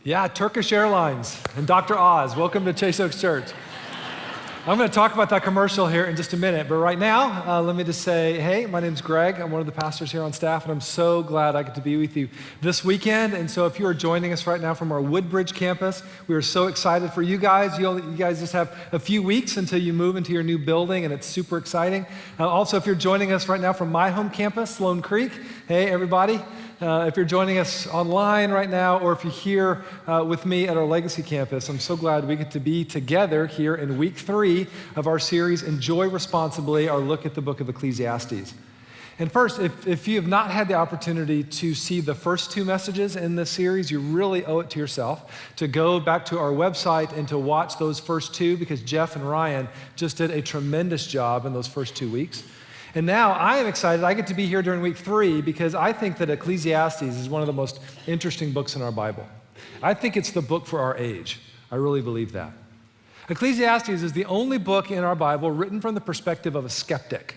Yeah, Turkish Airlines and Dr. Oz. Welcome to Chase Oaks Church. I'm going to talk about that commercial here in just a minute, but right now, let me just say, hey, my name's Greg. I'm one of the pastors here on staff, and I'm so glad I get to be with you this weekend. And so if you are joining us right now from our Woodbridge campus, we are so excited for you guys. You guys just have a few weeks until you move into your new building, and it's super exciting. Also, if you're joining us right now from my home campus, Sloan Creek, hey, everybody. If you're joining us online right now, or if you're here with me at our Legacy campus, I'm so glad we get to be together here in week 3 of our series, Enjoy Responsibly, our look at the book of Ecclesiastes. And first, if you have not had the opportunity to see the first 2 messages in this series, you really owe it to yourself to go back to our website and to watch those first 2, because Jeff and Ryan just did a tremendous job in those first 2 weeks. And now I am excited. I get to be here during week 3 because I think that Ecclesiastes is one of the most interesting books in our Bible. I think it's the book for our age. I really believe that. Ecclesiastes is the only book in our Bible written from the perspective of a skeptic.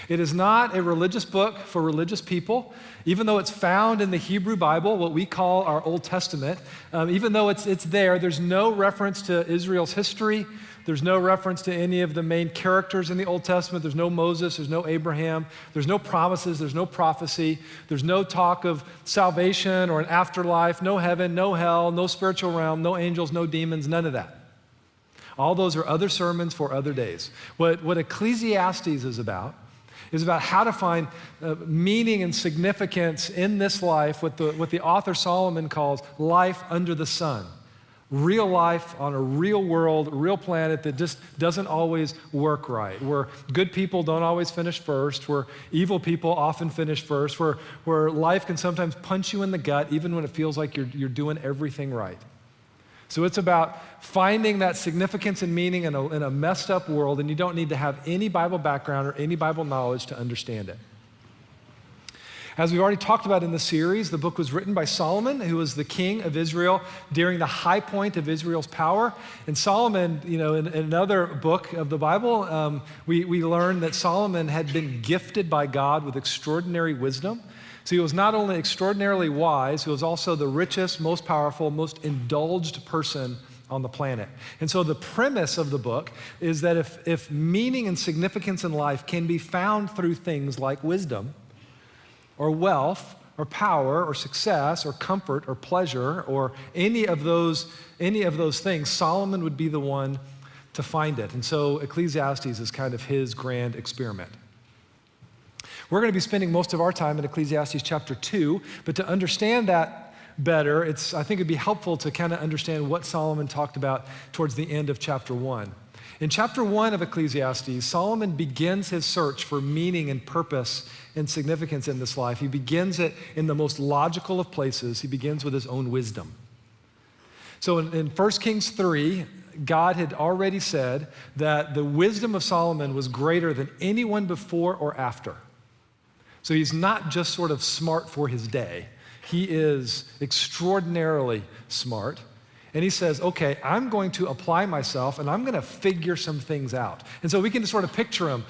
It is not a religious book for religious people, even though it's found in the Hebrew Bible, what we call our Old Testament. Even though it's there, there's no reference to Israel's history. There's no reference to any of the main characters in the Old Testament. There's no Moses, there's no Abraham, there's no promises, there's no prophecy, there's no talk of salvation or an afterlife, no heaven, no hell, no spiritual realm, no angels, no demons, none of that. All those are other sermons for other days. What Ecclesiastes is about how to find meaning and significance in this life, what the author Solomon calls life under the sun. Real life on a real world, a real planet that just doesn't always work right, where good people don't always finish first, where evil people often finish first, where life can sometimes punch you in the gut even when it feels like you're doing everything right. So it's about finding that significance and meaning in a messed up world, and you don't need to have any Bible background or any Bible knowledge to understand it. As we've already talked about in the series, the book was written by Solomon, who was the king of Israel during the high point of Israel's power. And Solomon, in another book of the Bible, we learn that Solomon had been gifted by God with extraordinary wisdom. So he was not only extraordinarily wise, he was also the richest, most powerful, most indulged person on the planet. And so the premise of the book is that if meaning and significance in life can be found through things like wisdom, or wealth, or power, or success, or comfort, or pleasure, or any of those things, Solomon would be the one to find it. And so Ecclesiastes is kind of his grand experiment. We're going to be spending most of our time in Ecclesiastes chapter 2, but to understand that better, I think it'd be helpful to kind of understand what Solomon talked about towards the end of chapter 1. In chapter 1 of Ecclesiastes, Solomon begins his search for meaning and purpose and significance in this life. He begins it in the most logical of places. He begins with his own wisdom. So in 1 Kings 3, God had already said that the wisdom of Solomon was greater than anyone before or after. So he's not just sort of smart for his day. He is extraordinarily smart. And he says, okay, I'm going to apply myself and I'm going to figure some things out. And so we can just sort of picture him,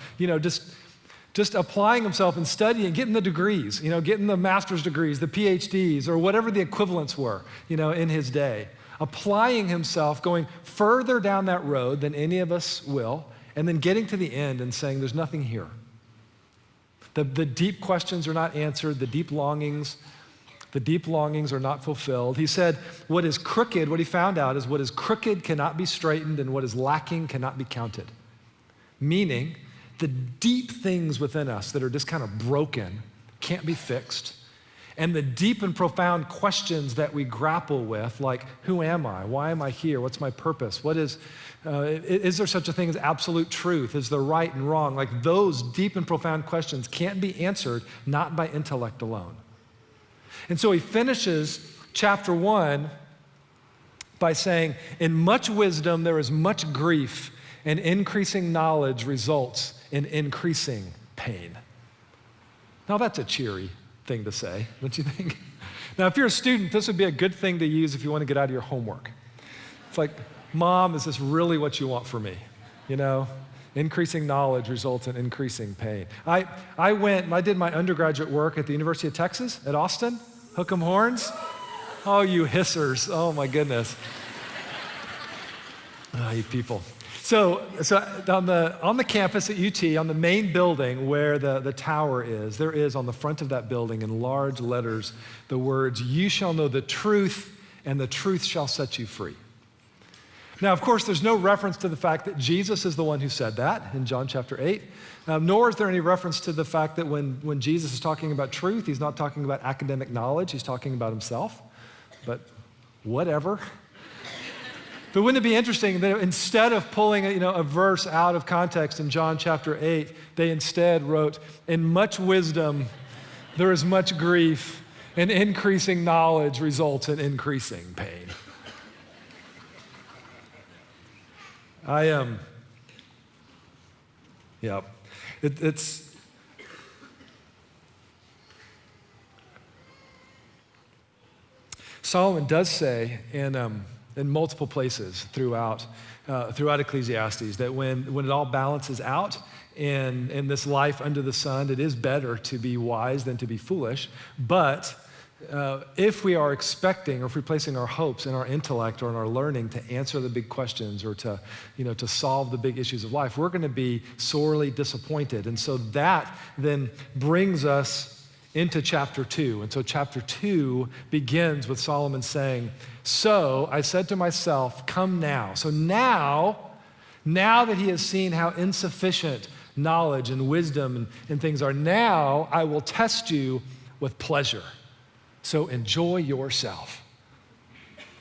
just applying himself and studying, getting the degrees, getting the master's degrees, the PhDs, or whatever the equivalents were, in his day. Applying himself, going further down that road than any of us will, and then getting to the end and saying, there's nothing here. The deep questions are not answered, the deep longings are not fulfilled. He said, what is crooked, what he found out is what is crooked cannot be straightened and what is lacking cannot be counted. Meaning, the deep things within us that are just kind of broken can't be fixed. And the deep and profound questions that we grapple with, like, who am I? Why am I here? What's my purpose? Is there such a thing as absolute truth? Is there right and wrong? Like, those deep and profound questions can't be answered, not by intellect alone. And so he finishes chapter 1 by saying, in much wisdom there is much grief, and increasing knowledge results in increasing pain. Now that's a cheery thing to say, don't you think? Now if you're a student, this would be a good thing to use if you want to get out of your homework. It's like, Mom, is this really what you want for me? Increasing knowledge results in increasing pain. I did my undergraduate work at the University of Texas at Austin, Hook 'em Horns. Oh, you hissers. Oh, my goodness. Oh, you people. So on the campus at UT, on the main building where the tower is, there is on the front of that building in large letters the words, "You shall know the truth, and the truth shall set you free." Now, of course, there's no reference to the fact that Jesus is the one who said that in John chapter 8, nor is there any reference to the fact that when Jesus is talking about truth, he's not talking about academic knowledge, he's talking about himself. But whatever. But wouldn't it be interesting that instead of pulling a verse out of context in John chapter 8, they instead wrote, "In much wisdom there is much grief, and increasing knowledge results in increasing pain." It's Solomon does say in multiple places throughout Ecclesiastes that when it all balances out in this life under the sun, it is better to be wise than to be foolish. But if we are expecting, or if we're placing our hopes in our intellect or in our learning to answer the big questions or to solve the big issues of life, we're going to be sorely disappointed. And so that then brings us into chapter 2. And so chapter 2 begins with Solomon saying, "So I said to myself, come now." So now that he has seen how insufficient knowledge and wisdom and things are, now I will test you with pleasure. So enjoy yourself.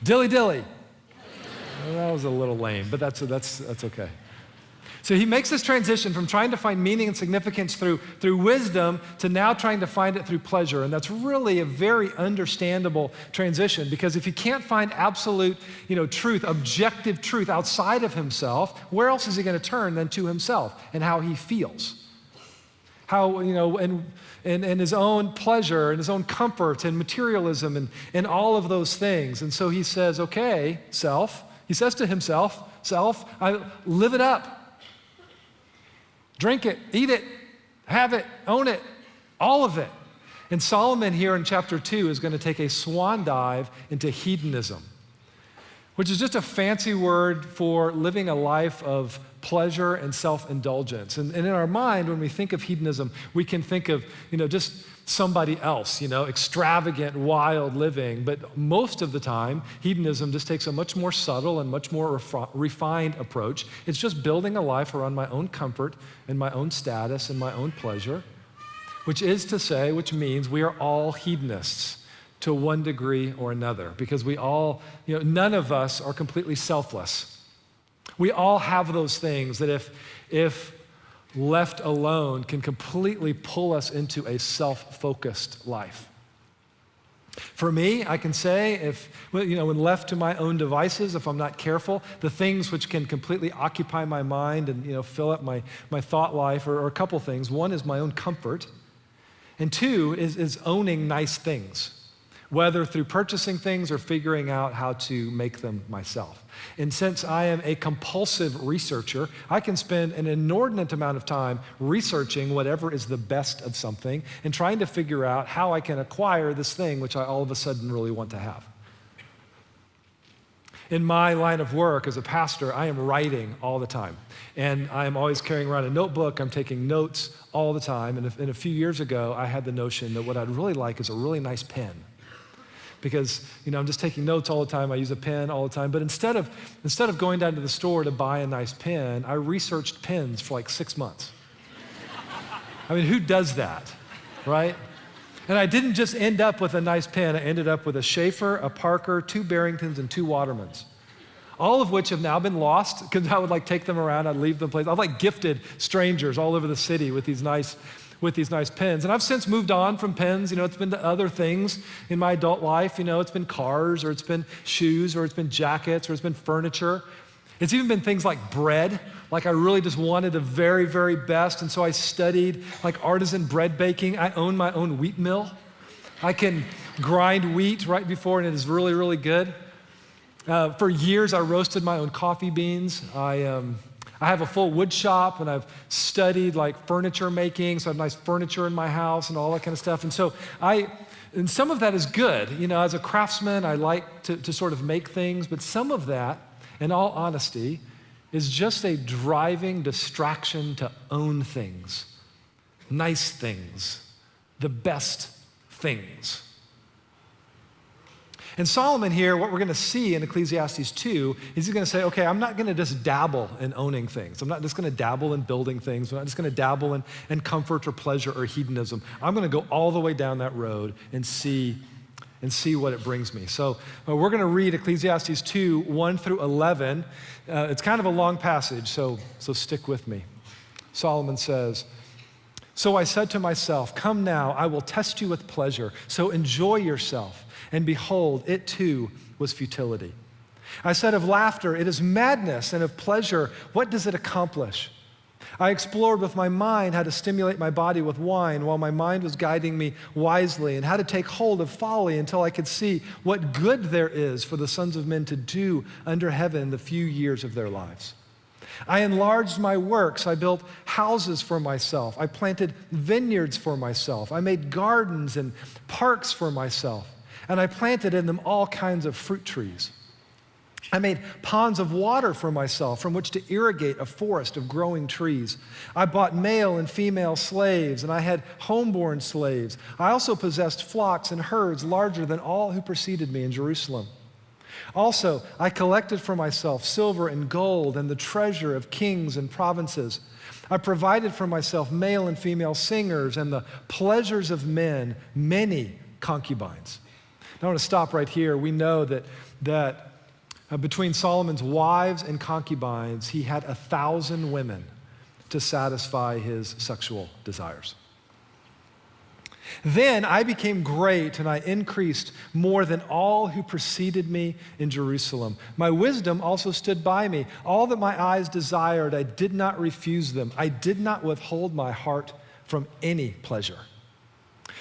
Dilly dilly. Well, that was a little lame, but that's okay. So he makes this transition from trying to find meaning and significance through wisdom to now trying to find it through pleasure. And that's really a very understandable transition, because if he can't find absolute, truth, objective truth outside of himself, where else is he going to turn than to himself and how he feels? How, and his own pleasure and his own comfort and materialism and all of those things. And so he says, okay, self, he says to himself, self, I live it up. Drink it, eat it, have it, own it, all of it. And Solomon here in chapter 2 is going to take a swan dive into hedonism, which is just a fancy word for living a life of pleasure and self-indulgence. And in our mind, when we think of hedonism, we can think of, just somebody else, extravagant, wild living. But most of the time, hedonism just takes a much more subtle and much more refined approach. It's just building a life around my own comfort and my own status and my own pleasure, which means we are all hedonists to one degree or another, because we all, none of us are completely selfless. We all have those things that if left alone can completely pull us into a self-focused life. For me, I can say when left to my own devices, if I'm not careful, the things which can completely occupy my mind and fill up my thought life are a couple things. One is my own comfort, and two is owning nice things, whether through purchasing things or figuring out how to make them myself. And since I am a compulsive researcher, I can spend an inordinate amount of time researching whatever is the best of something and trying to figure out how I can acquire this thing which I all of a sudden really want to have. In my line of work as a pastor, I am writing all the time. And I'm always carrying around a notebook. I'm taking notes all the time. And a few years ago, I had the notion that what I'd really like is a really nice pen. Because I'm just taking notes all the time. I use a pen all the time. But instead of going down to the store to buy a nice pen, I researched pens for like 6 months. I mean, who does that, right? And I didn't just end up with a nice pen. I ended up with a Schaefer, a Parker, 2 Barringtons, and 2 Watermans, all of which have now been lost because I would take them around. I'd leave them places. I've gifted strangers all over the city with these nice pens. And I've since moved on from pens. It's been to other things in my adult life. It's been cars, or it's been shoes, or it's been jackets, or it's been furniture. It's even been things like bread. I really just wanted the very, very best. And so I studied artisan bread baking. I own my own wheat mill. I can grind wheat right before, and it is really, really good. For years, I roasted my own coffee beans. I have a full wood shop, and I've studied furniture making, so I have nice furniture in my house and all that kind of stuff. And so And some of that is good. As a craftsman, I like to sort of make things, but some of that, in all honesty, is just a driving distraction to own things, nice things, the best things. And Solomon here, what we're going to see in Ecclesiastes 2 is he's going to say, okay, I'm not going to just dabble in owning things. I'm not just going to dabble in building things. I'm not just going to dabble in comfort or pleasure or hedonism. I'm going to go all the way down that road and see what it brings me. So we're going to read Ecclesiastes 2, 1 through 11. It's kind of a long passage, so stick with me. Solomon says, "So I said to myself, come now, I will test you with pleasure. So enjoy yourself. And behold, it too was futility. I said of laughter, it is madness, and of pleasure, what does it accomplish? I explored with my mind how to stimulate my body with wine while my mind was guiding me wisely, and how to take hold of folly until I could see what good there is for the sons of men to do under heaven the few years of their lives. I enlarged my works. I built houses for myself. I planted vineyards for myself. I made gardens and parks for myself. And I planted in them all kinds of fruit trees. I made ponds of water for myself from which to irrigate a forest of growing trees. I bought male and female slaves, and I had homeborn slaves. I also possessed flocks and herds larger than all who preceded me in Jerusalem. Also, I collected for myself silver and gold and the treasure of kings and provinces. I provided for myself male and female singers and the pleasures of men, many concubines." I want to stop right here. We know that between Solomon's wives and concubines, he had 1,000 women to satisfy his sexual desires. "Then I became great, and I increased more than all who preceded me in Jerusalem. My wisdom also stood by me. All that my eyes desired, I did not refuse them. I did not withhold my heart from any pleasure.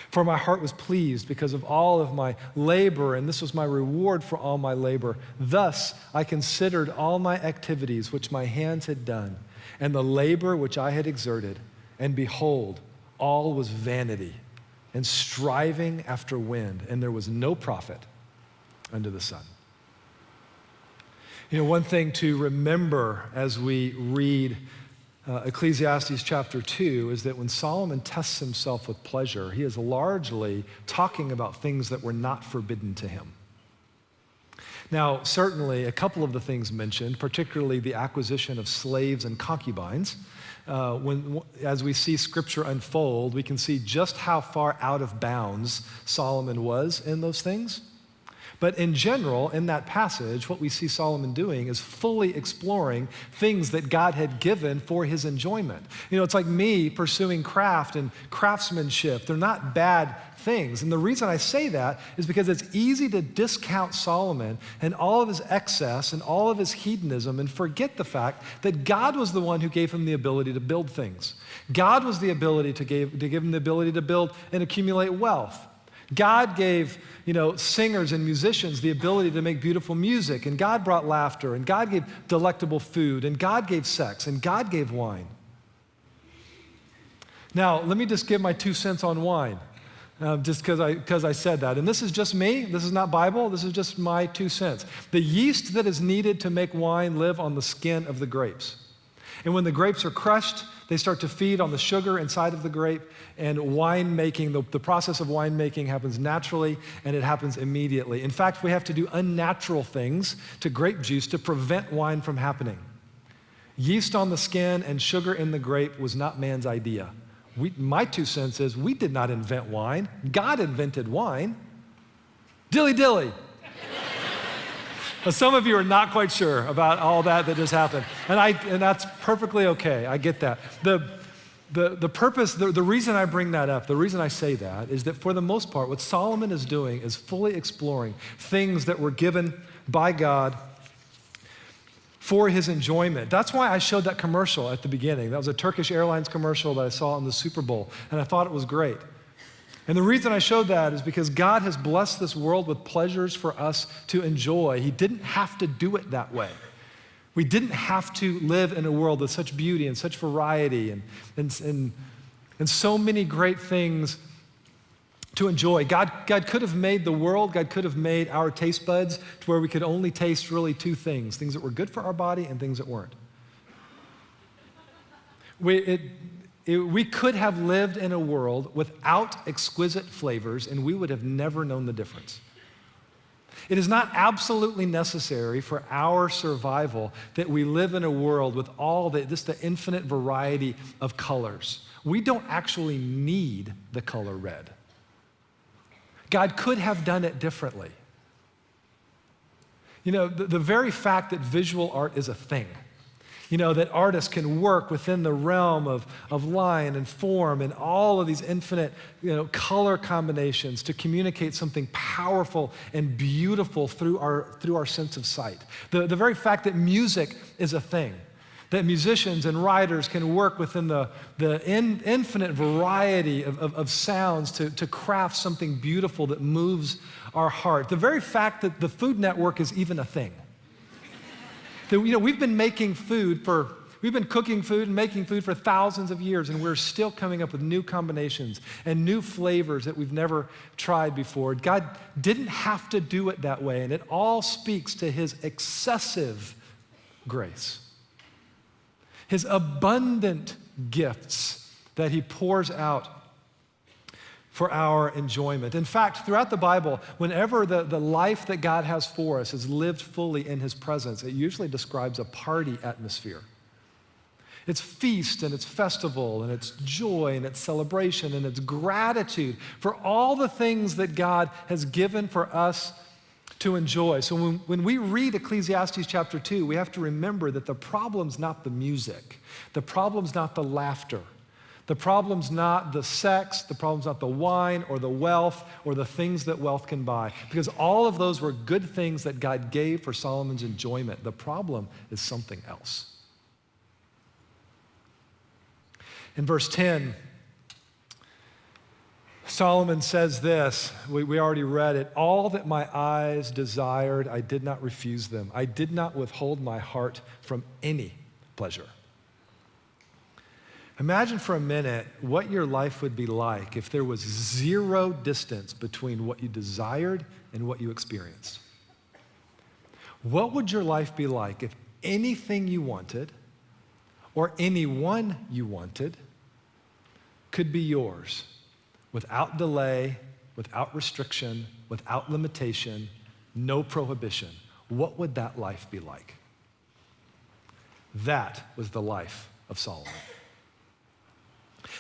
For my heart was pleased because of all of my labor, and this was my reward for all my labor. Thus I considered all my activities which my hands had done, and the labor which I had exerted, and behold, all was vanity and striving after wind, and there was no profit under the sun." One thing to remember as we read Ecclesiastes chapter 2 is that when Solomon tests himself with pleasure, he is largely talking about things that were not forbidden to him. Now, certainly a couple of the things mentioned, particularly the acquisition of slaves and concubines, as we see Scripture unfold, we can see just how far out of bounds Solomon was in those things. But in general, in that passage, what we see Solomon doing is fully exploring things that God had given for his enjoyment. It's like me pursuing craft and craftsmanship. They're not bad things. And the reason I say that is because it's easy to discount Solomon and all of his excess and all of his hedonism and forget the fact that God was the one who gave him the ability to build things. God was the ability to give him the ability to build and accumulate wealth. God gave, singers and musicians the ability to make beautiful music, and God brought laughter, and God gave delectable food, and God gave sex, and God gave wine. Now, let me just give my 2 cents on wine, just because I said that. And this is just me. This is not Bible. This is just my 2 cents. The yeast that is needed to make wine live on the skin of the grapes. And when the grapes are crushed, they start to feed on the sugar inside of the grape, and winemaking, the process of winemaking happens naturally, and it happens immediately. In fact, we have to do unnatural things to grape juice to prevent wine from happening. Yeast on the skin and sugar in the grape was not man's idea. My 2 cents is we did not invent wine. God invented wine. Dilly dilly. Some of you are not quite sure about all that just happened. And that's perfectly okay. I get that. The purpose, the reason I bring that up, the reason I say that is that for the most part, what Solomon is doing is fully exploring things that were given by God for his enjoyment. That's why I showed that commercial at the beginning. That was a Turkish Airlines commercial that I saw in the Super Bowl, and I thought it was great. And the reason I showed that is because God has blessed this world with pleasures for us to enjoy. He didn't have to do it that way. We didn't have to live in a world with such beauty and such variety and so many great things to enjoy. God could have made the world, God could have made our taste buds to where we could only taste really two things that were good for our body and things that weren't. We could have lived in a world without exquisite flavors, and we would have never known the difference. It is not absolutely necessary for our survival that we live in a world with all the infinite variety of colors. We don't actually need the color red. God could have done it differently. You know, the very fact that visual art is a thing, you know, that artists can work within the realm of line and form and all of these infinite, you know, color combinations to communicate something powerful and beautiful through our sense of sight. The very fact that music is a thing, that musicians and writers can work within the infinite variety of sounds to craft something beautiful that moves our heart. The very fact that the Food Network is even a thing. That, you know, we've been cooking food and making food for thousands of years, and we're still coming up with new combinations and new flavors that we've never tried before. God didn't have to do it that way, and it all speaks to his excessive grace, his abundant gifts that he pours out for our enjoyment. In fact, throughout the Bible, whenever the life that God has for us is lived fully in his presence, it usually describes a party atmosphere. It's feast and it's festival and it's joy and it's celebration and it's gratitude for all the things that God has given for us to enjoy. So when we read Ecclesiastes chapter 2, we have to remember that the problem's not the music. The problem's not the laughter. The problem's not the sex, the problem's not the wine or the wealth or the things that wealth can buy, because all of those were good things that God gave for Solomon's enjoyment. The problem is something else. In verse 10, Solomon says this, we already read it, "All that my eyes desired, I did not refuse them. I did not withhold my heart from any pleasure." Imagine for a minute what your life would be like if there was zero distance between what you desired and what you experienced. What would your life be like if anything you wanted or anyone you wanted could be yours without delay, without restriction, without limitation, no prohibition? What would that life be like? That was the life of Solomon.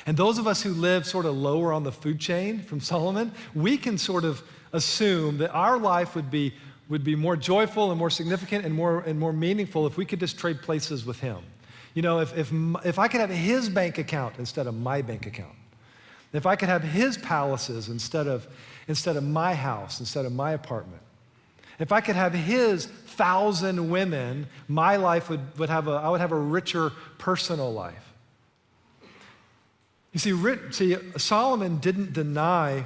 And those of us who live sort of lower on the food chain from Solomon, we can sort of assume that our life would be more joyful and more significant and more meaningful if we could just trade places with him. You know, if I could have his bank account instead of my bank account, if I could have his palaces instead of my house, instead of my apartment, if I could have his 1,000 women, my life I would have a richer personal life. You see, Solomon didn't deny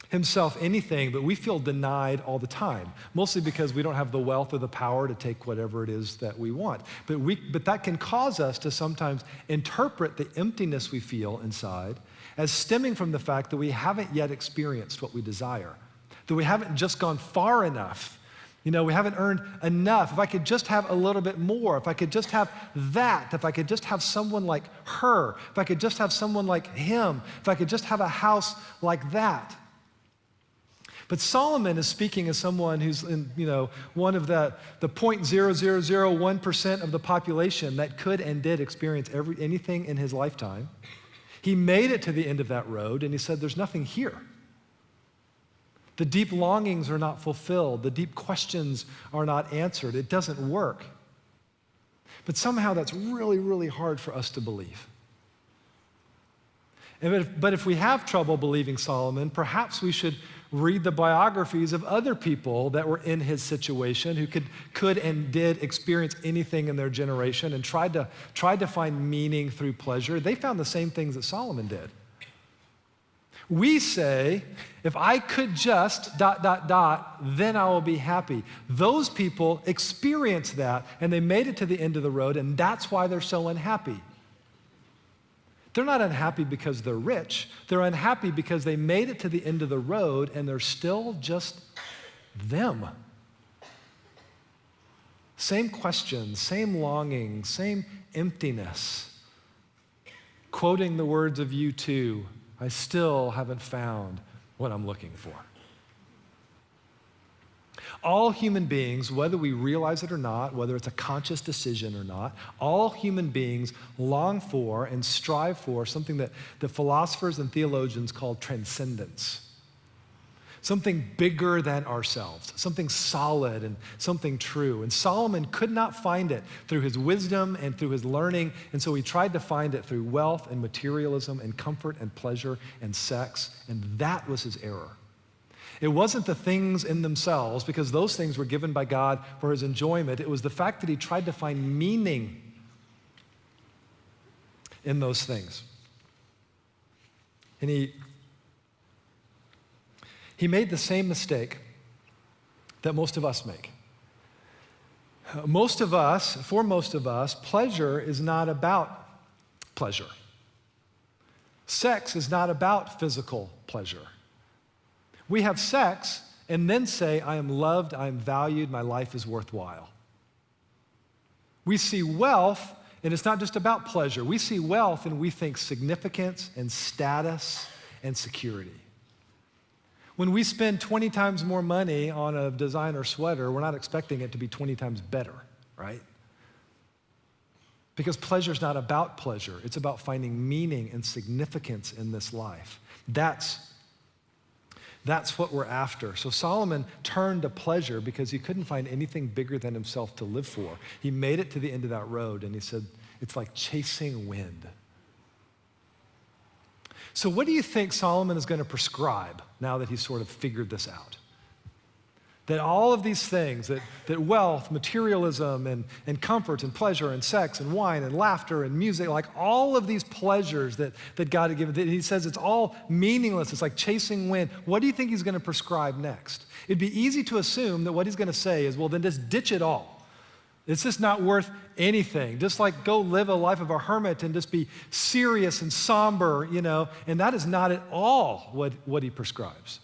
himself anything, but we feel denied all the time, mostly because we don't have the wealth or the power to take whatever it is that we want. But that can cause us to sometimes interpret the emptiness we feel inside as stemming from the fact that we haven't yet experienced what we desire, that we haven't just gone far enough. You know, we haven't earned enough. If I could just have a little bit more, if I could just have that, if I could just have someone like her, if I could just have someone like him, if I could just have a house like that. But Solomon is speaking as someone who's in, you know, one of the 0.0001% of the population that could and did experience anything in his lifetime. He made it to the end of that road and he said, there's nothing here. The deep longings are not fulfilled. The deep questions are not answered. It doesn't work. But somehow that's really, really hard for us to believe. But if we have trouble believing Solomon, perhaps we should read the biographies of other people that were in his situation who could and did experience anything in their generation and tried to find meaning through pleasure. They found the same things that Solomon did. We say, if I could just ... then I will be happy. Those people experienced that and they made it to the end of the road, and that's why they're so unhappy. They're not unhappy because they're rich. They're unhappy because they made it to the end of the road and they're still just them. Same questions, same longing, same emptiness. Quoting the words of U2, I still haven't found what I'm looking for. All human beings, whether we realize it or not, whether it's a conscious decision or not, all human beings long for and strive for something that the philosophers and theologians call transcendence. Something bigger than ourselves, something solid and something true. And Solomon could not find it through his wisdom and through his learning, and so he tried to find it through wealth and materialism and comfort and pleasure and sex, and that was his error. It wasn't the things in themselves, because those things were given by God for his enjoyment. It was the fact that he tried to find meaning in those things. And he made the same mistake that most of us make. For most of us, pleasure is not about pleasure. Sex is not about physical pleasure. We have sex and then say, I am loved, I am valued, my life is worthwhile. We see wealth, and it's not just about pleasure. We see wealth and we think significance and status and security. When we spend 20 times more money on a designer sweater, we're not expecting it to be 20 times better, right? Because pleasure is not about pleasure. It's about finding meaning and significance in this life. That's what we're after. So Solomon turned to pleasure because he couldn't find anything bigger than himself to live for. He made it to the end of that road, and he said, it's like chasing wind. So what do you think Solomon is going to prescribe now that he's sort of figured this out? That all of these things, that wealth, materialism, and comfort, and pleasure, and sex, and wine, and laughter, and music, like all of these pleasures that God had given, he says it's all meaningless. It's like chasing wind. What do you think he's going to prescribe next? It'd be easy to assume that what he's going to say is, well, then just ditch it all. It's just not worth anything. Just like go live a life of a hermit and just be serious and somber, and that is not at all what he prescribes.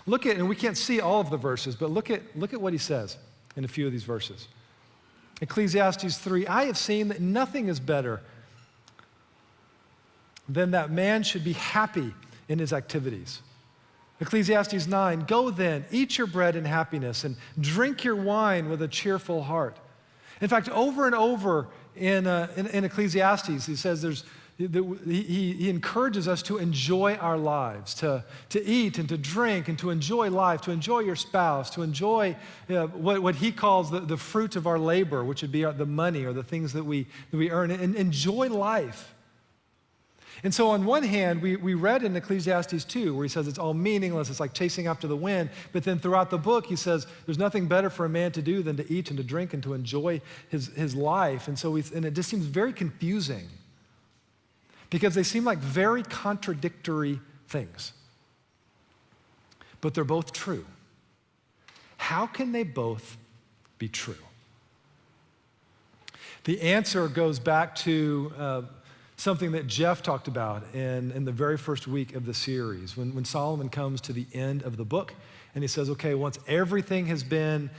Look at, and we can't see all of the verses, but look at what he says in a few of these verses. Ecclesiastes 3, I have seen that nothing is better than that man should be happy in his activities. Ecclesiastes 9, go then, eat your bread in happiness and drink your wine with a cheerful heart. In fact, over and over in Ecclesiastes, he says he encourages us to enjoy our lives, to eat and to drink and to enjoy life, to enjoy your spouse, to enjoy what he calls the fruit of our labor, which would be the money or the things that we earn, and enjoy life. And so on one hand, we read in Ecclesiastes 2 where he says it's all meaningless, it's like chasing after the wind, but then throughout the book he says there's nothing better for a man to do than to eat and to drink and to enjoy his life. And so and it just seems very confusing, because they seem like very contradictory things. But they're both true. How can they both be true? The answer goes back to something that Jeff talked about in the very first week of the series, when Solomon comes to the end of the book, and he says, okay, once everything has been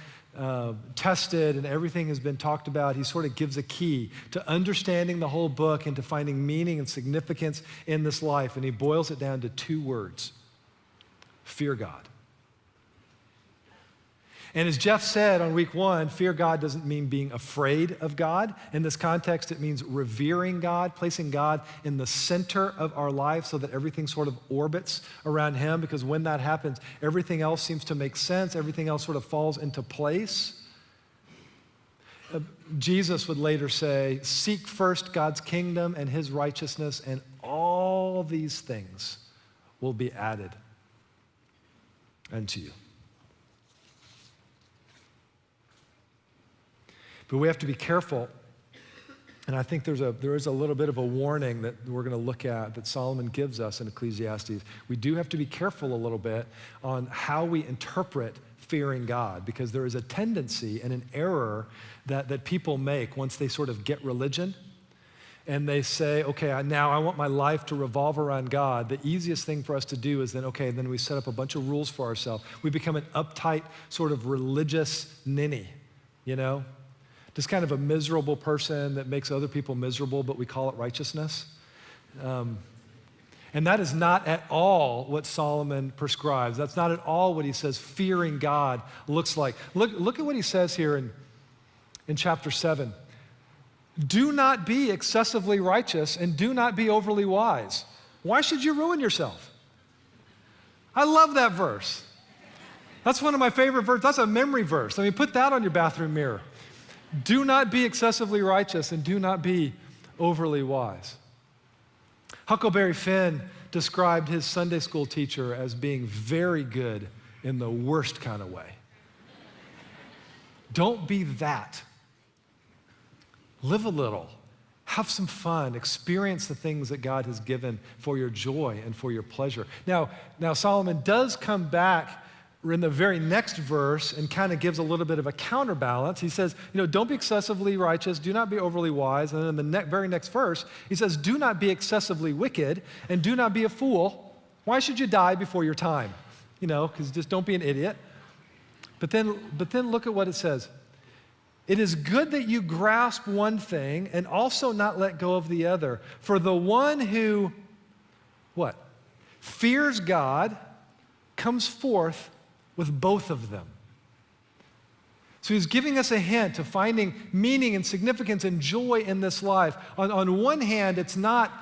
tested and everything has been talked about, he sort of gives a key to understanding the whole book and to finding meaning and significance in this life. And he boils it down to 2 words: fear God. And as Jeff said on week 1, fear God doesn't mean being afraid of God. In this context, it means revering God, placing God in the center of our life so that everything sort of orbits around him, because when that happens, everything else seems to make sense. Everything else sort of falls into place. Jesus would later say, seek first God's kingdom and his righteousness, and all these things will be added unto you. But we have to be careful, and I think there is a little bit of a warning that we're going to look at that Solomon gives us in Ecclesiastes. We do have to be careful a little bit on how we interpret fearing God, because there is a tendency and an error that people make once they sort of get religion. and they say, okay, now I want my life to revolve around God, the easiest thing for us to do is then we set up a bunch of rules for ourselves. We become an uptight sort of religious ninny, Just kind of a miserable person that makes other people miserable, but we call it righteousness. And that is not at all what Solomon prescribes. That's not at all what he says fearing God looks like. Look at what he says here in chapter 7. Do not be excessively righteous and do not be overly wise. Why should you ruin yourself? I love that verse. That's one of my favorite verses. That's a memory verse. Put that on your bathroom mirror. Do not be excessively righteous and do not be overly wise. Huckleberry Finn described his Sunday school teacher as being very good in the worst kind of way. Don't be that. Live a little. Have some fun. Experience the things that God has given for your joy and for your pleasure. Now Solomon does come back in the very next verse and kind of gives a little bit of a counterbalance. He says, don't be excessively righteous, do not be overly wise. And then in the very next verse, he says, do not be excessively wicked and do not be a fool. Why should you die before your time? Because just don't be an idiot. But then look at what it says. It is good that you grasp one thing and also not let go of the other. For the one who, fears God comes forth with both of them. So he's giving us a hint of finding meaning and significance and joy in this life. On one hand, it's not,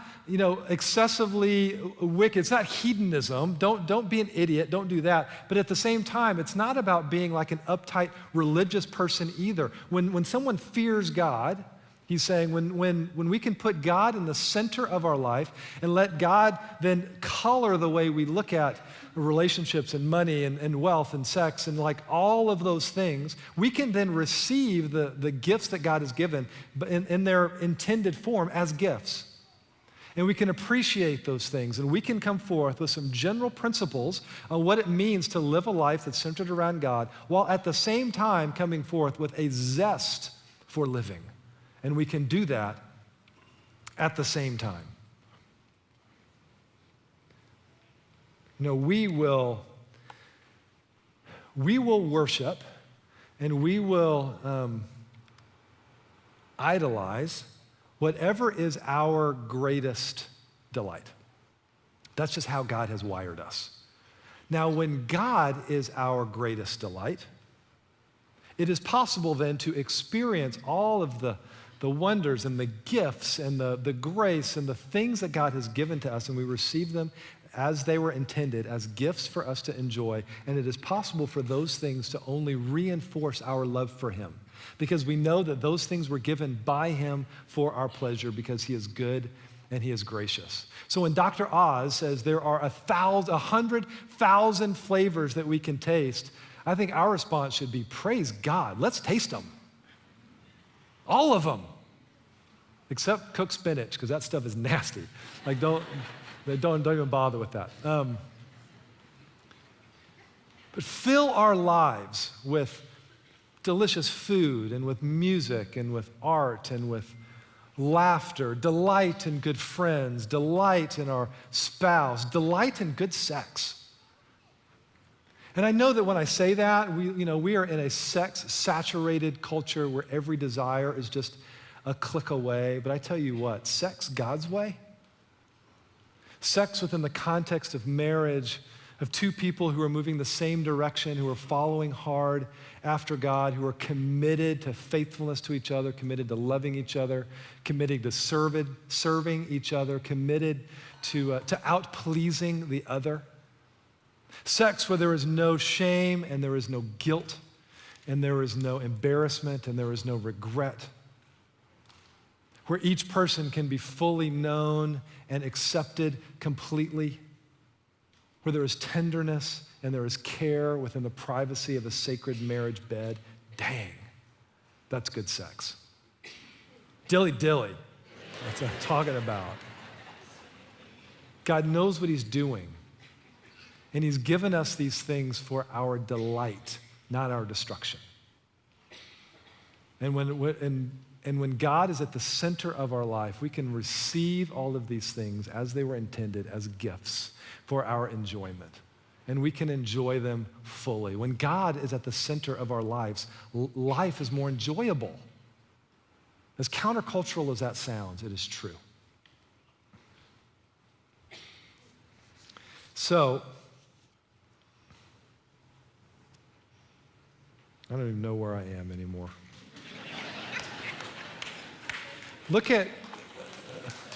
excessively wicked. It's not hedonism. Don't be an idiot. Don't do that. But at the same time, it's not about being like an uptight religious person either. When someone fears God, he's saying when we can put God in the center of our life and let God then color the way we look at relationships and money and wealth and sex and like all of those things, we can then receive the gifts that God has given in their intended form as gifts. And we can appreciate those things, and we can come forth with some general principles on what it means to live a life that's centered around God, while at the same time coming forth with a zest for living. And we can do that at the same time. We will worship and we will idolize whatever is our greatest delight. That's just how God has wired us. Now, when God is our greatest delight, it is possible then to experience all of the wonders and the gifts and the grace and the things that God has given to us, and we receive them as they were intended, as gifts for us to enjoy. And it is possible for those things to only reinforce our love for Him, because we know that those things were given by Him for our pleasure, because He is good and He is gracious. So when Dr. Oz says there are 100,000 flavors that we can taste, I think our response should be, praise God, let's taste them. All of them. Except cooked spinach, because that stuff is nasty. Like don't even bother with that. But fill our lives with delicious food and with music and with art and with laughter, delight in good friends, delight in our spouse, delight in good sex. And I know that when I say that, we are in a sex-saturated culture where every desire is just a click away. But I tell you what, sex God's way, sex within the context of marriage, of two people who are moving the same direction, who are following hard after God, who are committed to faithfulness to each other, committed to loving each other, committed to serving each other, committed to out-pleasing the other. Sex where there is no shame and there is no guilt and there is no embarrassment and there is no regret. Where each person can be fully known and accepted completely. Where there is tenderness and there is care within the privacy of a sacred marriage bed. Dang, that's good sex. Dilly dilly, that's what I'm talking about. God knows what He's doing. And He's given us these things for our delight, not our destruction. And And when God is at the center of our life, we can receive all of these things as they were intended as gifts for our enjoyment. And we can enjoy them fully. When God is at the center of our lives, life is more enjoyable. As countercultural as that sounds, it is true. So, I don't even know where I am anymore. Look at,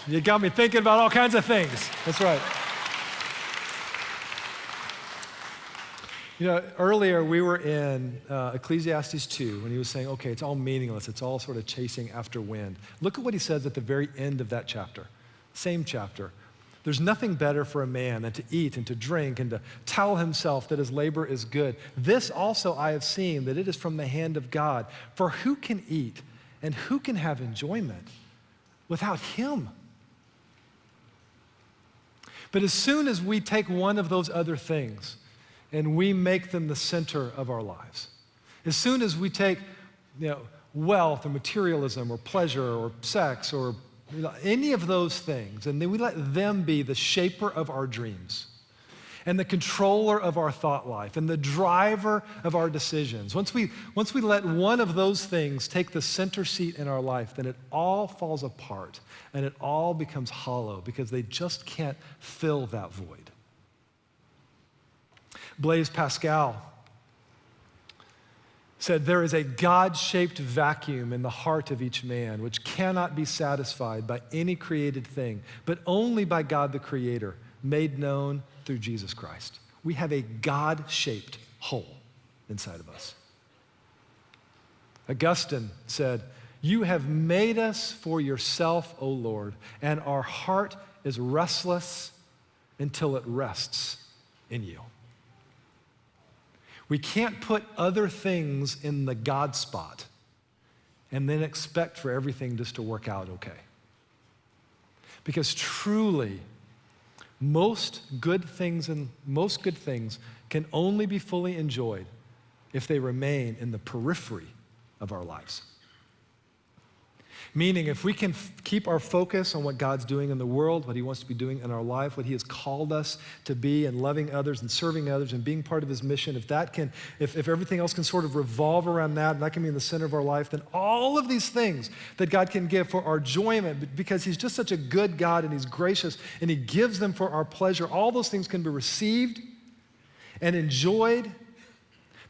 you got me thinking about all kinds of things. That's right. You know, earlier we were in Ecclesiastes 2 when he was saying, okay, it's all meaningless. It's all sort of chasing after wind. Look at what he says at the very end of that chapter. Same chapter. There's nothing better for a man than to eat and to drink and to tell himself that his labor is good. This also I have seen, that it is from the hand of God. For who can eat and who can have enjoyment without him? But as soon as we take one of those other things and we make them the center of our lives, as soon as we take, wealth or materialism or pleasure or sex or any of those things, and then we let them be the shaper of our dreams and the controller of our thought life and the driver of our decisions. Once we let one of those things take the center seat in our life, then it all falls apart and it all becomes hollow because they just can't fill that void. Blaise Pascal said, there is a God-shaped vacuum in the heart of each man which cannot be satisfied by any created thing, but only by God the Creator, made known through Jesus Christ. We have a God-shaped hole inside of us. Augustine said, you have made us for yourself, O Lord, and our heart is restless until it rests in you. We can't put other things in the God spot and then expect for everything just to work out okay. Because truly, most good things can only be fully enjoyed if they remain in the periphery of our lives. Meaning, if we can keep our focus on what God's doing in the world, what he wants to be doing in our life, what he has called us to be, and loving others and serving others and being part of his mission, if everything else can sort of revolve around that and that can be in the center of our life, then all of these things that God can give for our enjoyment, because he's just such a good God and he's gracious and he gives them for our pleasure, all those things can be received and enjoyed.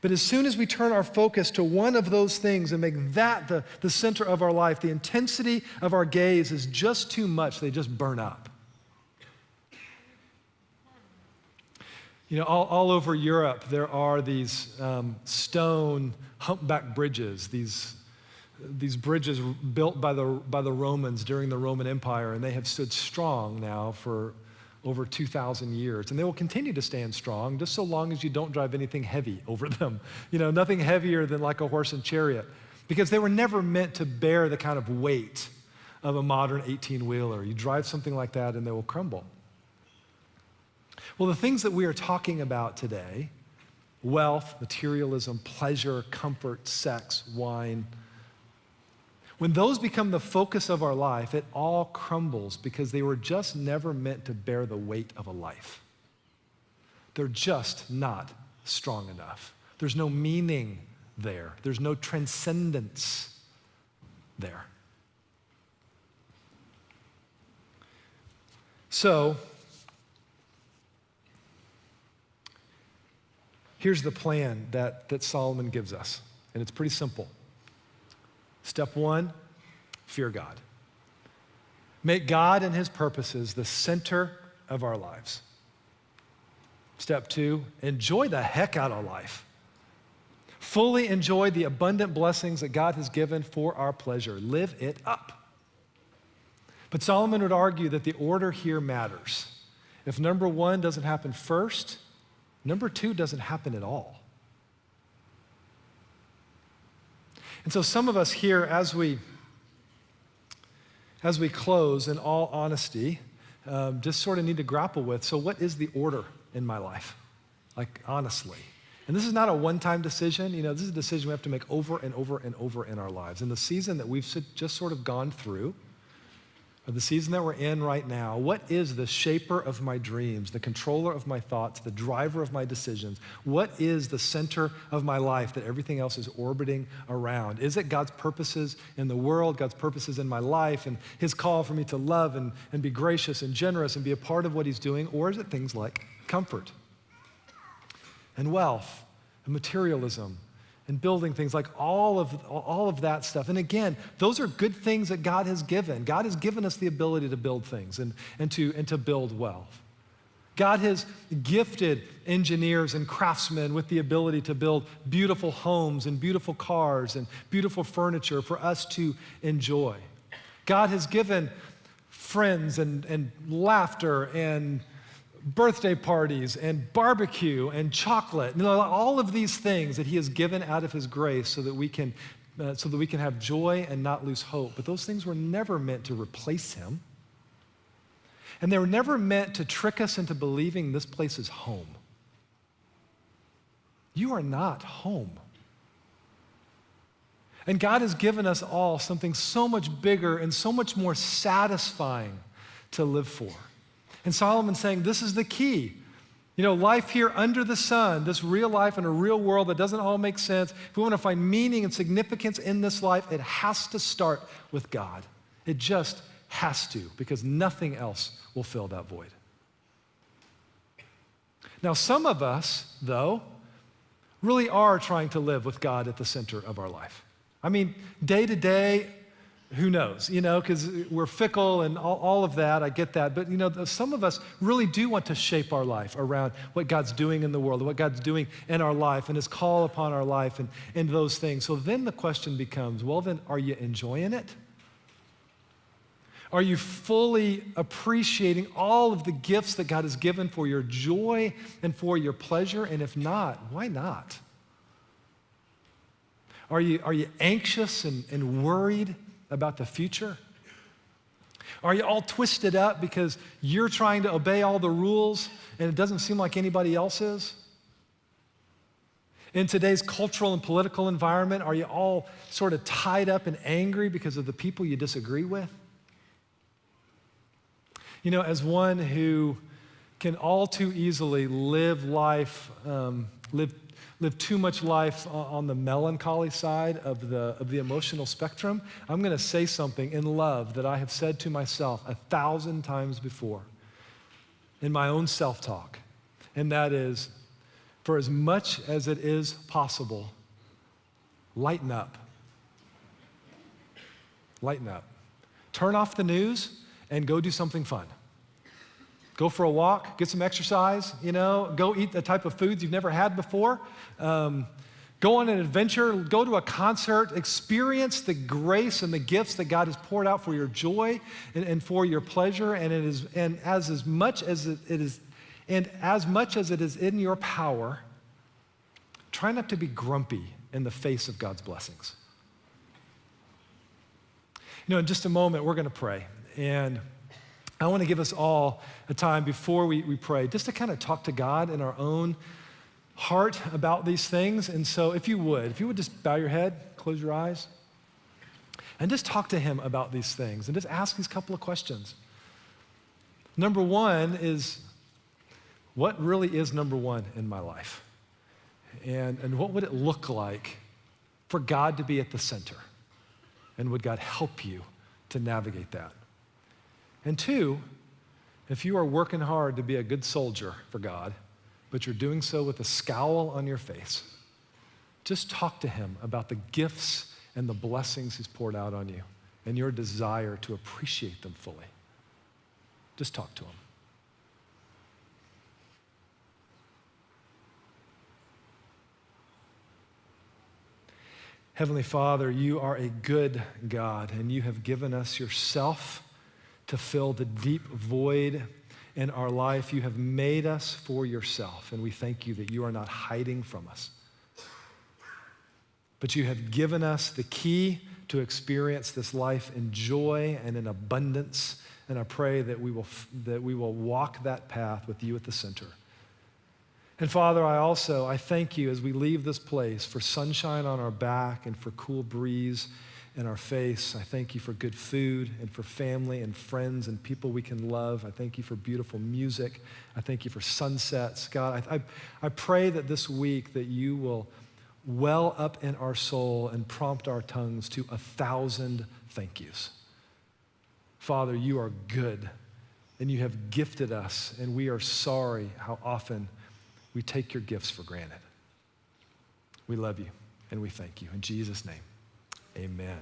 But as soon as we turn our focus to one of those things and make that the center of our life, the intensity of our gaze is just too much. They just burn up. All over Europe, there are these stone humpback bridges, these bridges built by the Romans during the Roman Empire, and they have stood strong now for over 2,000 years. And they will continue to stand strong just so long as you don't drive anything heavy over them. Nothing heavier than like a horse and chariot, because they were never meant to bear the kind of weight of a modern 18-wheeler. You drive something like that and they will crumble. Well, the things that we are talking about today, wealth, materialism, pleasure, comfort, sex, wine, when those become the focus of our life, it all crumbles because they were just never meant to bear the weight of a life. They're just not strong enough. There's no meaning there. There's no transcendence there. So, here's the plan that Solomon gives us, and it's pretty simple. Step one, fear God. Make God and his purposes the center of our lives. Step two, enjoy the heck out of life. Fully enjoy the abundant blessings that God has given for our pleasure. Live it up. But Solomon would argue that the order here matters. If number one doesn't happen first, number two doesn't happen at all. And so some of us here, as we close, in all honesty, just sort of need to grapple with, so what is the order in my life? Like, honestly. And this is not a one-time decision. This is a decision we have to make over and over and over in our lives. And the season that we've just sort of gone through, or the season that we're in right now, what is the shaper of my dreams, the controller of my thoughts, the driver of my decisions? What is the center of my life that everything else is orbiting around? Is it God's purposes in the world, God's purposes in my life, and his call for me to love and be gracious and generous and be a part of what he's doing? Or is it things like comfort and wealth and materialism and building things, like all of that stuff? And again, those are good things that God has given. God has given us the ability to build things and to build wealth. God has gifted engineers and craftsmen with the ability to build beautiful homes and beautiful cars and beautiful furniture for us to enjoy. God has given friends and laughter and birthday parties and barbecue and chocolate, all of these things that he has given out of his grace so that we can have joy and not lose hope. But those things were never meant to replace him. And they were never meant to trick us into believing this place is home. You are not home. And God has given us all something so much bigger and so much more satisfying to live for. And Solomon's saying this is the key. Life here under the sun, this real life in a real world that doesn't all make sense, if we want to find meaning and significance in this life, it has to start with God. It just has to, because nothing else will fill that void. Now, some of us, though, really are trying to live with God at the center of our life. Day to day, who knows, because we're fickle and all of that, I get that. But, some of us really do want to shape our life around what God's doing in the world, what God's doing in our life and his call upon our life and those things. So then the question becomes, well, then are you enjoying it? Are you fully appreciating all of the gifts that God has given for your joy and for your pleasure? And if not, why not? Are you anxious and worried about the future? Are you all twisted up because you're trying to obey all the rules and it doesn't seem like anybody else is? In today's cultural and political environment, are you all sort of tied up and angry because of the people you disagree with? As one who can all too easily live life, live too much life on the melancholy side of the emotional spectrum, I'm going to say something in love that I have said to myself 1,000 times before in my own self-talk, and that is, for as much as it is possible, lighten up. Lighten up. Turn off the news and go do something fun. Go for a walk, get some exercise, go eat the type of foods you've never had before. Go on an adventure, go to a concert, experience the grace and the gifts that God has poured out for your joy and for your pleasure. And as much as it is in your power, try not to be grumpy in the face of God's blessings. In just a moment, we're going to pray. And I want to give us all a time before we pray, just to kind of talk to God in our own heart about these things. And so if you would just bow your head, close your eyes, and just talk to him about these things and just ask these couple of questions. Number one is, what really is number one in my life? And what would it look like for God to be at the center? And would God help you to navigate that? And two, if you are working hard to be a good soldier for God, but you're doing so with a scowl on your face, just talk to him about the gifts and the blessings he's poured out on you and your desire to appreciate them fully. Just talk to him. Heavenly Father, you are a good God, and you have given us yourself to fill the deep void in our life. You have made us for yourself, and we thank you that you are not hiding from us. But you have given us the key to experience this life in joy and in abundance, and I pray that we will walk that path with you at the center. And Father, I thank you as we leave this place for sunshine on our back and for cool breeze in our face. I thank you for good food and for family and friends and people we can love. I thank you for beautiful music. I thank you for sunsets. God, I pray that this week that you will well up in our soul and prompt our tongues to 1,000 thank yous. Father, you are good and you have gifted us, and we are sorry how often we take your gifts for granted. We love you and we thank you. In Jesus' name, amen.